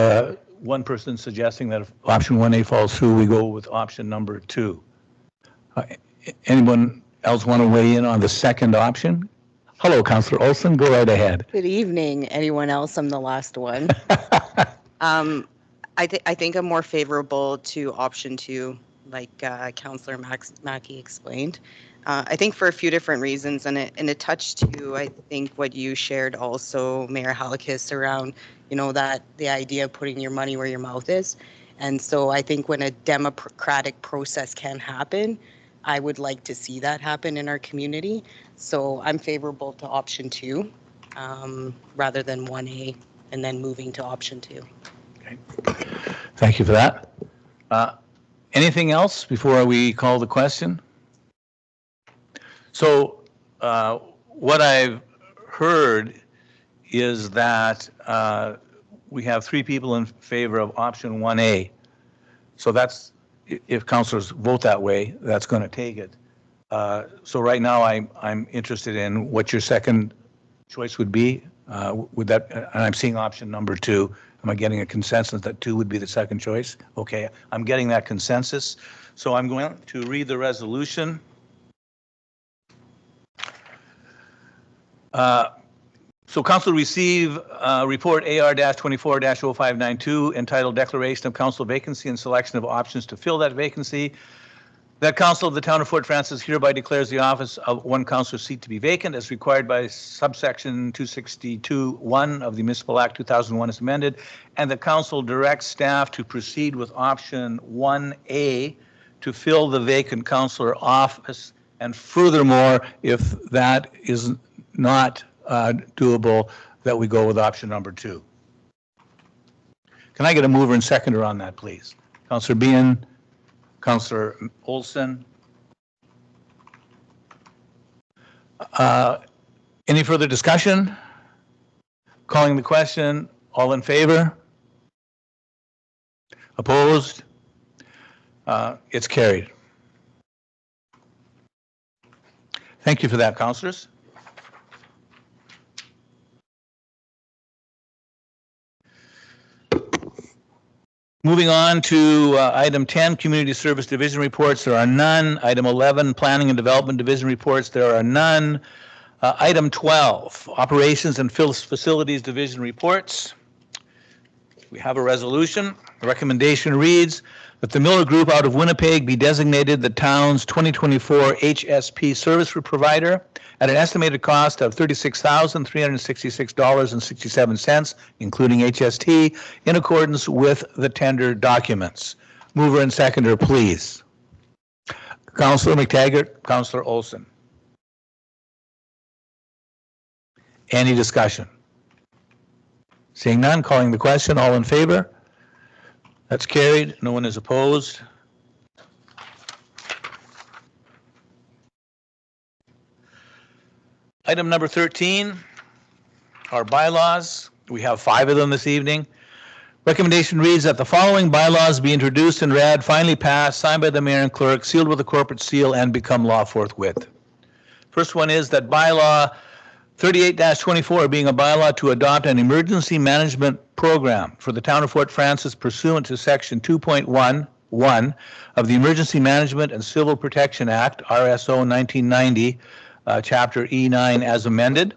one person suggesting that if option 1A falls through, we go with option number 2. Anyone else want to weigh in on the second option? Hello, Councillor Olson, go right ahead. Good evening. Anyone else? I'm the last one. I think I'm more favorable to option 2, like Councillor Mackey explained. I think for a few different reasons, and it touched to, I think, what you shared also, Mayor Halakis, around, that the idea of putting your money where your mouth is. And so I think when a democratic process can happen, I would like to see that happen in our community. So I'm favorable to option 2 rather than 1A and then moving to option 2. Okay. Thank you for that. Anything else before we call the question? So what I've heard is that we have 3 people in favor of option 1A. So that's, if councillors vote that way, that's going to take it. So right now I'm interested in what your second choice would be. Would that, and I'm seeing option number 2. Am I getting a consensus that 2 would be the second choice? Okay, I'm getting that consensus. So I'm going to read the resolution. So council receive report AR-24-0592 entitled Declaration of Council Vacancy and Selection of Options to Fill that Vacancy. That Council of the Town of Fort Frances hereby declares the office of one councillor seat to be vacant as required by subsection 262(1) of the Municipal Act 2001 as amended, and the council directs staff to proceed with option 1A to fill the vacant councillor office. And furthermore, if that is not doable, that we go with option number 2. Can I get a mover and seconder on that, please? Councillor Behan, Councillor Olson. Any further discussion? Calling the question, all in favor? Opposed? It's carried. Thank you for that, councillors. Moving on to item 10, Community Service Division reports, there are none. Item 11, Planning and Development Division reports, there are none. Item 12, Operations and Facilities Division reports. We have a resolution. The recommendation reads that the Miller Group out of Winnipeg be designated the town's 2024 HSP service provider at an estimated cost of $36,366.67, including HST, in accordance with the tender documents. Mover and seconder, please. Councillor McTaggart, Councillor Olson. Any discussion? Seeing none, calling the question. All in favor? That's carried. No one is opposed. Item number 13, our bylaws. We have 5 of them this evening. Recommendation reads that the following bylaws be introduced and read, finally passed, signed by the mayor and clerk, sealed with a corporate seal, and become law forthwith. First one is that bylaw 38-24 being a bylaw to adopt an emergency management program for the town of Fort Frances pursuant to section 2.11 of the Emergency Management and Civil Protection Act, RSO 1990, chapter E9 as amended.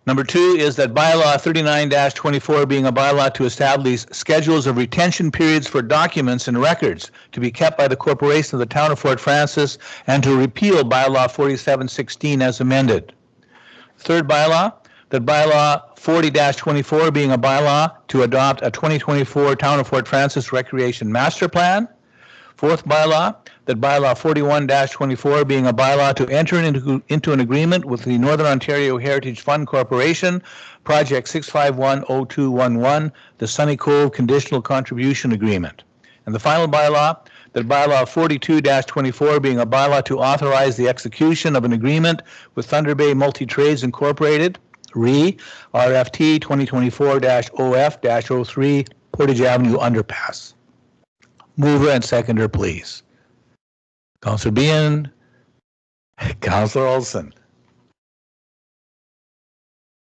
Number 2 is that bylaw 39-24 being a bylaw to establish schedules of retention periods for documents and records to be kept by the corporation of the town of Fort Frances and to repeal bylaw 4716 as amended. Third bylaw, that bylaw 40-24 being a bylaw to adopt a 2024 Town of Fort Frances Recreation Master Plan. Fourth bylaw, that bylaw 41-24 being a bylaw to enter into an agreement with the Northern Ontario Heritage Fund Corporation, Project 6510211, the Sunny Cove Conditional Contribution Agreement. And the final bylaw, that bylaw 42-24 being a bylaw to authorize the execution of an agreement with Thunder Bay Multi-Trades Incorporated, RE, RFT 2024-OF-03, Portage Avenue Underpass. Mover and seconder, please. Councillor Behan, Councillor Olson.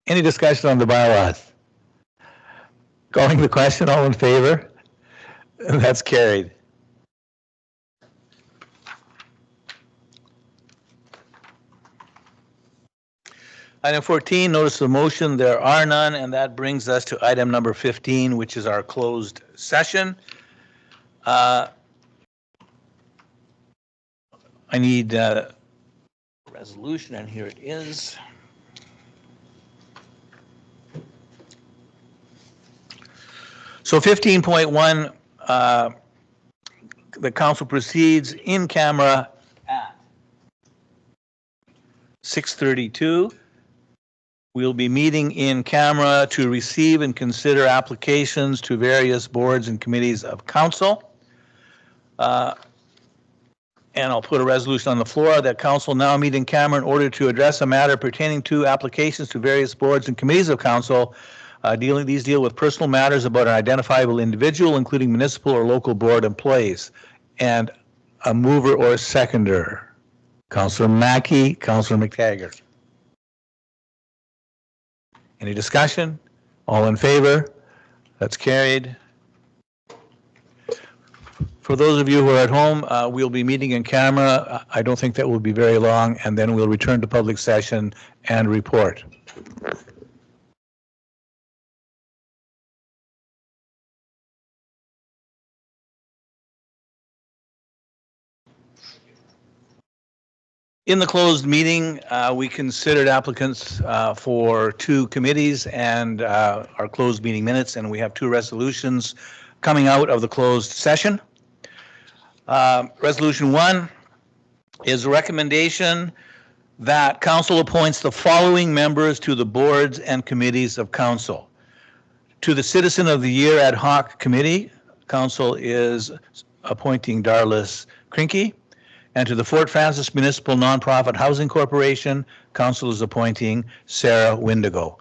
Any discussion on the bylaws? Calling the question, all in favor? That's carried. Item 14, notice of motion. There are none, and that brings us to item number 15, which is our closed session. I need a resolution, and here it is. So 15.1, the council proceeds in camera at 6:32. We'll be meeting in camera to receive and consider applications to various boards and committees of council. And I'll put a resolution on the floor that council now meet in camera in order to address a matter pertaining to applications to various boards and committees of council. These deal with personal matters about an identifiable individual, including municipal or local board employees. And a mover or seconder. Councillor Mackey, Councillor McTaggart. Any discussion? All in favor? That's carried. For those of you who are at home, we'll be meeting in camera. I don't think that will be very long, and then we'll return to public session and report. In the closed meeting, we considered applicants for 2 committees and our closed meeting minutes, and we have 2 resolutions coming out of the closed session. Resolution 1 is a recommendation that council appoints the following members to the boards and committees of council. To the Citizen of the Year Ad Hoc Committee, council is appointing Darlis Krinky. And to the Fort Frances Municipal Nonprofit Housing Corporation, council is appointing Sarah Windigo.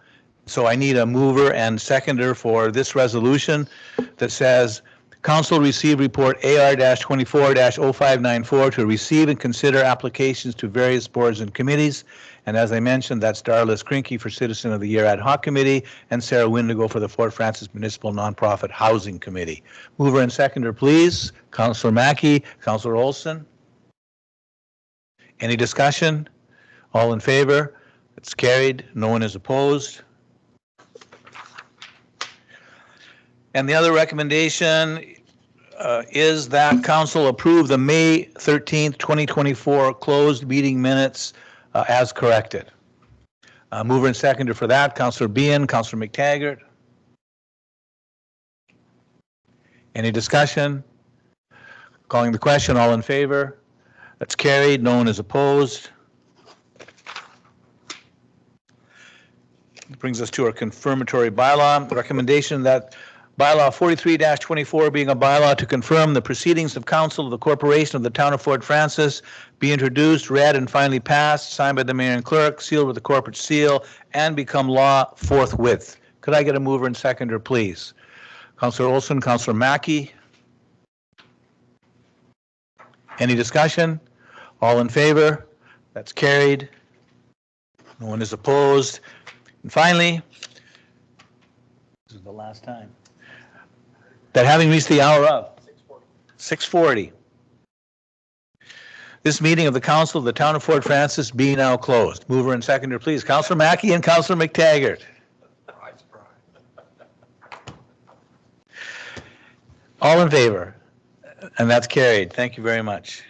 So I need a mover and seconder for this resolution that says, council receive report AR-24-0594 to receive and consider applications to various boards and committees. And as I mentioned, that's Darlis Krinky for Citizen of the Year Ad Hoc Committee and Sarah Windigo for the Fort Frances Municipal Nonprofit Housing Committee. Mover and seconder, please. Councillor Mackey, Councillor Olson. Any discussion? All in favor? It's carried. No one is opposed. And the other recommendation is that council approve the May 13th, 2024 closed meeting minutes as corrected. Mover and seconder for that, Councillor Behan, Councillor McTaggart. Any discussion? Calling the question, all in favor? That's carried, no one is opposed. Brings us to our confirmatory bylaw. The recommendation that bylaw 43-24 being a bylaw to confirm the proceedings of council of the corporation of the town of Fort Francis be introduced, read, and finally passed, signed by the mayor and clerk, sealed with the corporate seal, and become law forthwith. Could I get a mover and seconder, please? Councillor Olson, Councillor Mackey. Any discussion? All in favor? That's carried. No one is opposed. And finally, this is the last time, that having reached the hour of 6:40, this meeting of the council of the town of Fort Francis be now closed. Mover and seconder, please. Councillor Mackey and Councillor McTaggart. All in favor? And that's carried. Thank you very much.